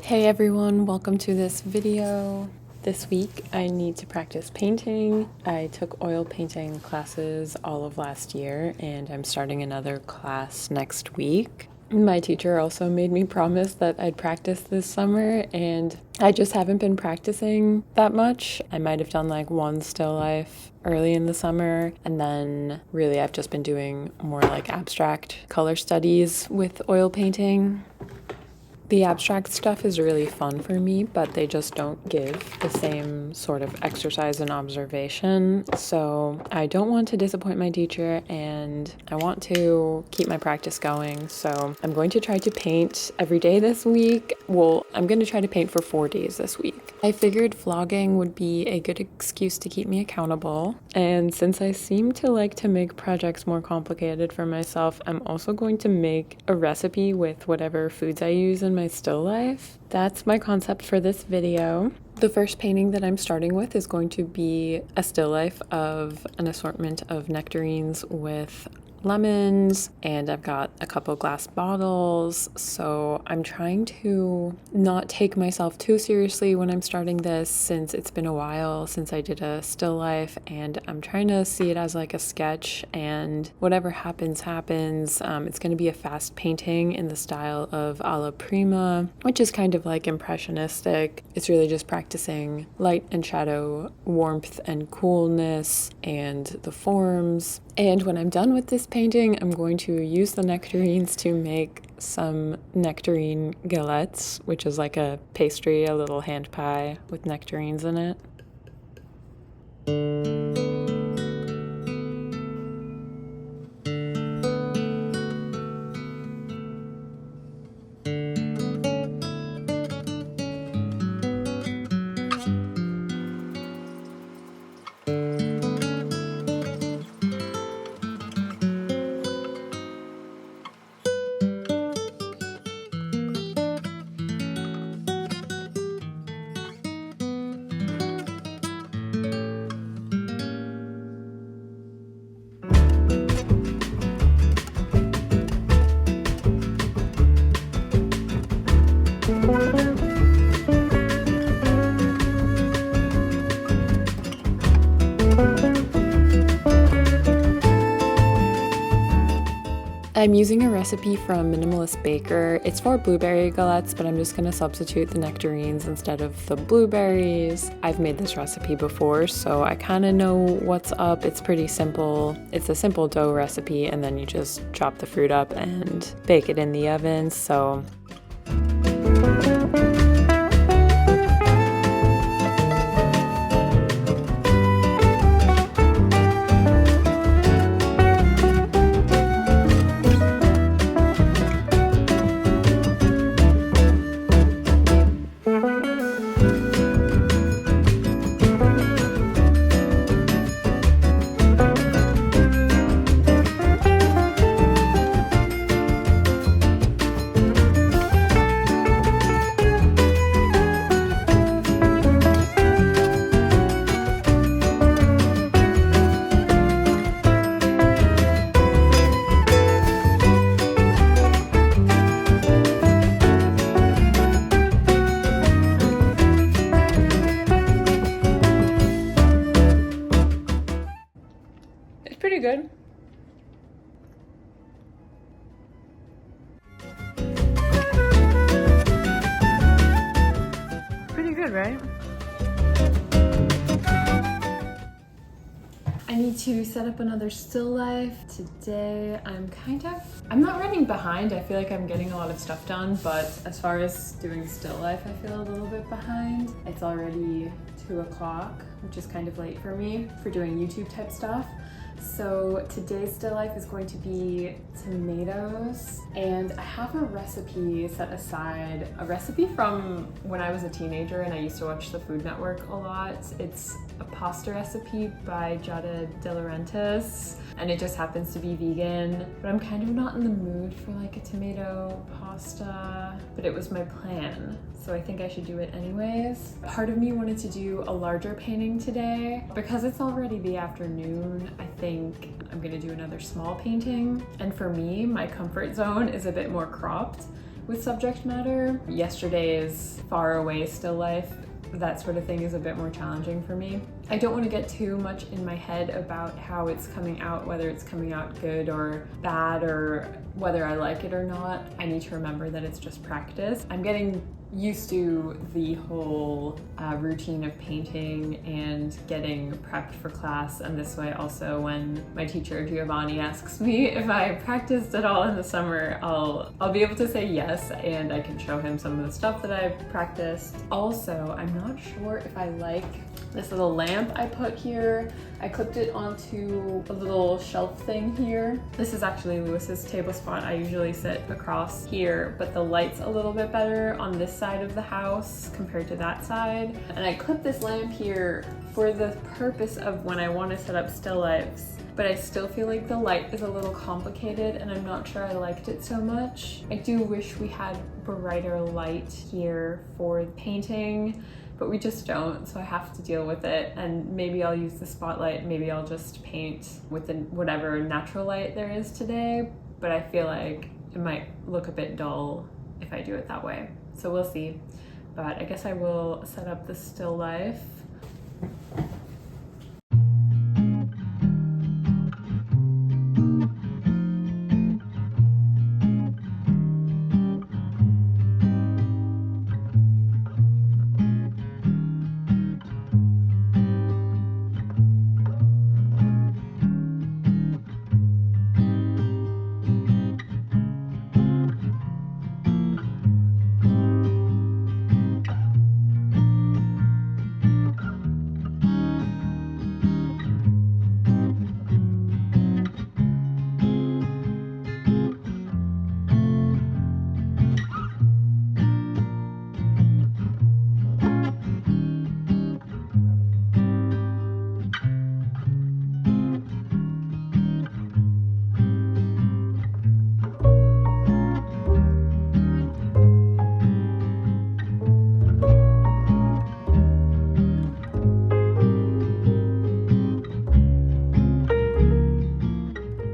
Hey everyone, welcome to this video. This week I need to practice painting. I took oil painting classes all of last year and I'm starting another class next week. My teacher also made me promise that I'd practice this summer and I just haven't been practicing that much. I might have done like one still life early in the summer, and then really I've just been doing more like abstract color studies with oil painting. The abstract stuff is really fun for me, but they just don't give the same sort of exercise and observation. So I don't want to disappoint my teacher and I want to keep my practice going. So I'm going to try to paint every day this week. Well, I'm going to try to paint for 4 days this week. I figured vlogging would be a good excuse to keep me accountable. And since I seem to like to make projects more complicated for myself, I'm also going to make a recipe with whatever foods I use in my still life. That's my concept for this video. The first painting that I'm starting with is going to be a still life of an assortment of nectarines with lemons, and I've got a couple glass bottles, so I'm trying to not take myself too seriously when I'm starting this since it's been a while since I did a still life, and I'm trying to see it as like a sketch, and whatever happens. It's going to be a fast painting in the style of alla prima, which is kind of like impressionistic. It's really just practicing light and shadow, warmth and coolness, and the forms. And when I'm done with this painting, I'm going to use the nectarines to make some nectarine galettes, which is like a pastry, a little hand pie with nectarines in it. I'm using a recipe from Minimalist Baker. It's for blueberry galettes, but I'm just going to substitute the nectarines instead of the blueberries. I've made this recipe before, so I kind of know what's up. It's pretty simple. It's a simple dough recipe, and then you just chop the fruit up and bake it in the oven. So pretty good. Pretty good, right? I need to set up another still life. Today I'm not running behind. I feel like I'm getting a lot of stuff done, but as far as doing still life, I feel a little bit behind. It's already 2 o'clock, which is kind of late for me for doing YouTube type stuff. So today's still life is going to be tomatoes, and I have a recipe set aside, a recipe from when I was a teenager and I used to watch the Food Network a lot. It's a pasta recipe by Giada De Laurentiis, and it just happens to be vegan, but I'm kind of not in the mood for like a tomato pasta, but it was my plan, so I think I should do it anyways. Part of me wanted to do a larger painting today. Because it's already the afternoon, I think I'm gonna do another small painting. And for me, my comfort zone is a bit more cropped. with subject matter. Yesterday's far away still life, that sort of thing is a bit more challenging for me. I don't want to get too much in my head about how it's coming out, whether it's coming out good or bad, or whether I like it or not. I need to remember that it's just practice. I'm getting used to the whole routine of painting and getting prepped for class, and this way also when my teacher Giovanni asks me if I practiced at all in the summer, I'll be able to say yes, and I can show him some of the stuff that I've practiced. Also, I'm not sure if I like this little lamp I put here. I clipped it onto a little shelf thing here. This is actually Lewis's table spot. I usually sit across here, but the light's a little bit better on this side of the house compared to that side. And I clipped this lamp here for the purpose of when I want to set up still lifes, but I still feel like the light is a little complicated and I'm not sure I liked it so much. I do wish we had brighter light here for painting, but we just don't, so I have to deal with it. And maybe I'll use the spotlight, maybe I'll just paint with whatever natural light there is today, but I feel like it might look a bit dull if I do it that way. So we'll see, but I guess I will set up the still life.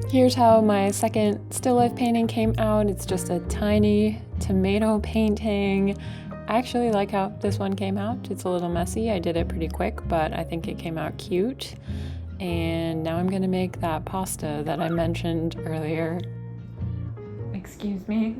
Here's how my second still life painting came out. It's just a tiny tomato painting. I actually like how this one came out. It's a little messy. I did it pretty quick, but I think it came out cute. And now I'm gonna make that pasta that I mentioned earlier. Excuse me.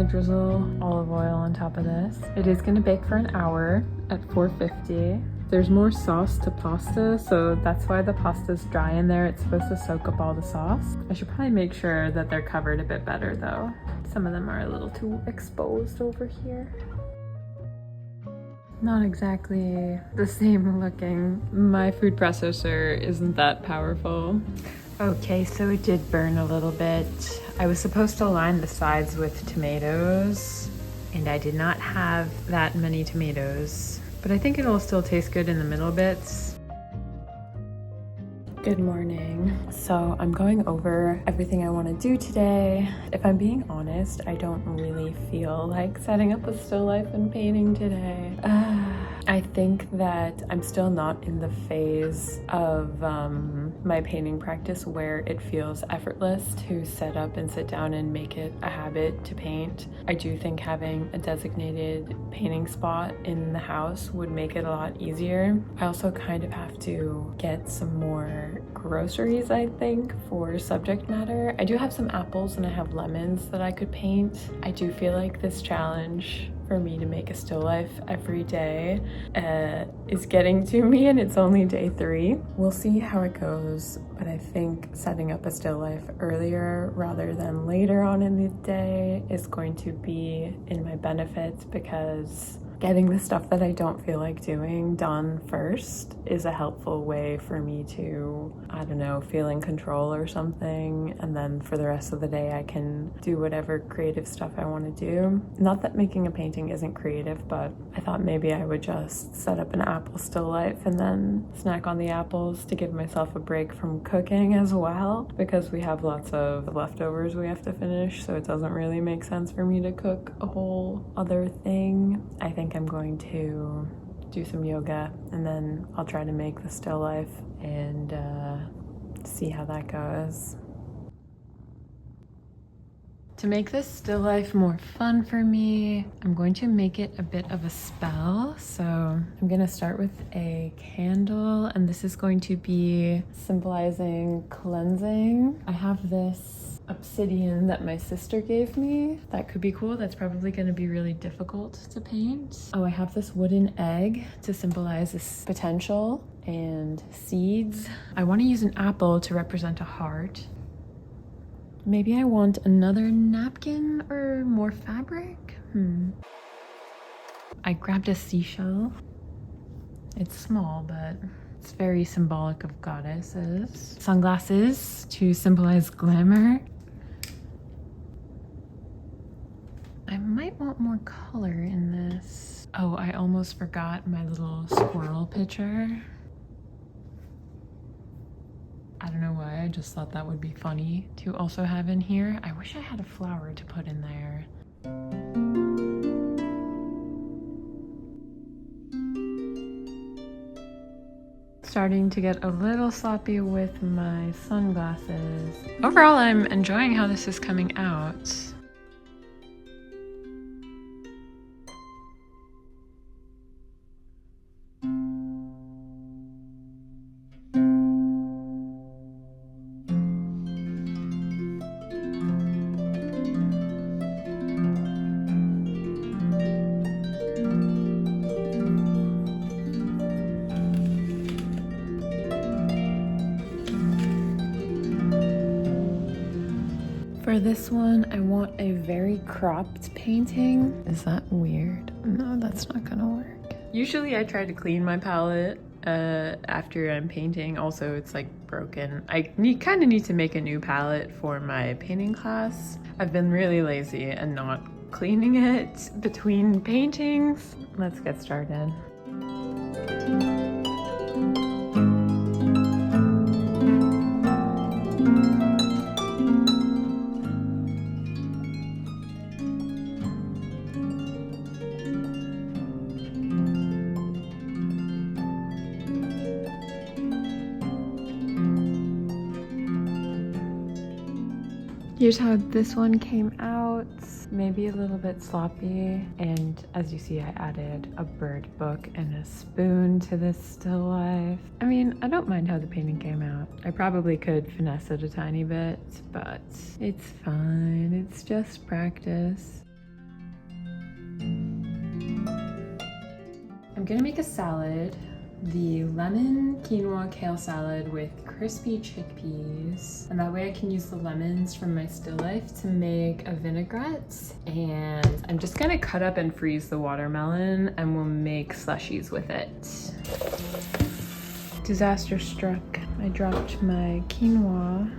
Drizzle olive oil on top of this. It is going to bake for an hour at 450. There's more sauce to pasta, so that's why the pasta's dry in there. It's supposed to soak up all the sauce. I should probably make sure that they're covered a bit better though. Some of them are a little too exposed over here. Not exactly the same looking. My food processor isn't that powerful. Okay, so it did burn a little bit. I was supposed to line the sides with tomatoes, and I did not have that many tomatoes, but I think it'll still taste good in the middle bits. Good morning. So I'm going over everything I want to do today. If I'm being honest, I don't really feel like setting up a still life and painting today. I think that I'm still not in the phase of my painting practice where it feels effortless to set up and sit down and make it a habit to paint. I do think having a designated painting spot in the house would make it a lot easier. I also kind of have to get some more groceries, I think, for subject matter. I do have some apples and I have lemons that I could paint. I do feel like this challenge for me to make a still life every day is getting to me, and it's only day 3. We'll see how it goes, but I think setting up a still life earlier rather than later on in the day is going to be in my benefit, because getting the stuff that I don't feel like doing done first is a helpful way for me to, I don't know, feel in control or something. And then for the rest of the day, I can do whatever creative stuff I want to do. Not that making a painting isn't creative, but I thought maybe I would just set up an apple still life and then snack on the apples to give myself a break from cooking as well, because we have lots of leftovers we have to finish, so it doesn't really make sense for me to cook a whole other thing. I think I'm going to do some yoga and then I'll try to make the still life and see how that goes. To make this still life more fun for me, I'm going to make it a bit of a spell. So I'm gonna start with a candle, and this is going to be symbolizing cleansing. I have this obsidian that my sister gave me. That could be cool. That's probably gonna be really difficult to paint. Oh, I have this wooden egg to symbolize this potential and seeds. I wanna use an apple to represent a heart. Maybe I want another napkin or more fabric? I grabbed a seashell. It's small, but it's very symbolic of goddesses. Sunglasses to symbolize glamour. I might want more color in this. Oh, I almost forgot my little squirrel picture. I don't know why, I just thought that would be funny to also have in here. I wish I had a flower to put in there. Starting to get a little sloppy with my sunglasses. Overall, I'm enjoying how this is coming out. For this one, I want a very cropped painting. Is that weird? No, that's not gonna work. Usually I try to clean my palette after I'm painting. Also, it's like broken. I kind of need to make a new palette for my painting class. I've been really lazy and not cleaning it between paintings. Let's get started. Here's how this one came out. Maybe a little bit sloppy. And as you see, I added a bird book and a spoon to this still life. I mean, I don't mind how the painting came out. I probably could finesse it a tiny bit, but it's fine. It's just practice. I'm gonna make a salad. The lemon quinoa kale salad with crispy chickpeas, and that way I can use the lemons from my still life to make a vinaigrette. And I'm just gonna cut up and freeze the watermelon and we'll make slushies with it. Disaster struck. I dropped my quinoa.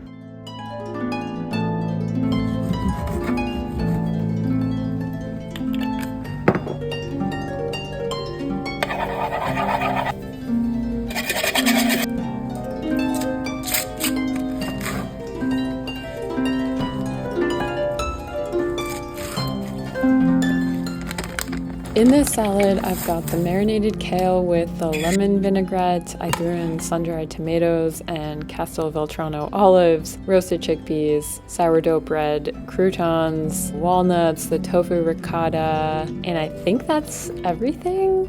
In this salad, I've got the marinated kale with the lemon vinaigrette. I threw in sun-dried tomatoes and Castelveltrano olives, roasted chickpeas, sourdough bread, croutons, walnuts, the tofu ricotta, and I think that's everything.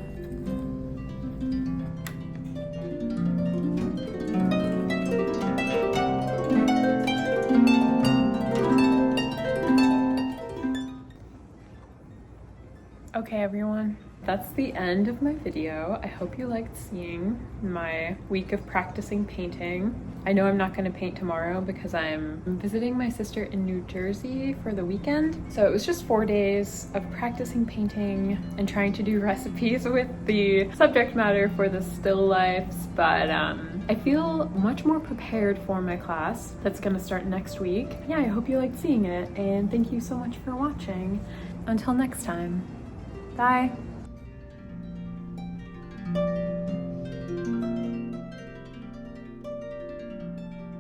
Okay everyone, that's the end of my video. I hope you liked seeing my week of practicing painting. I know I'm not going to paint tomorrow because I'm visiting my sister in New Jersey for the weekend. So it was just 4 days of practicing painting and trying to do recipes with the subject matter for the still lifes, but I feel much more prepared for my class that's going to start next week. Yeah, I hope you liked seeing it, and thank you so much for watching. Until next time. Bye.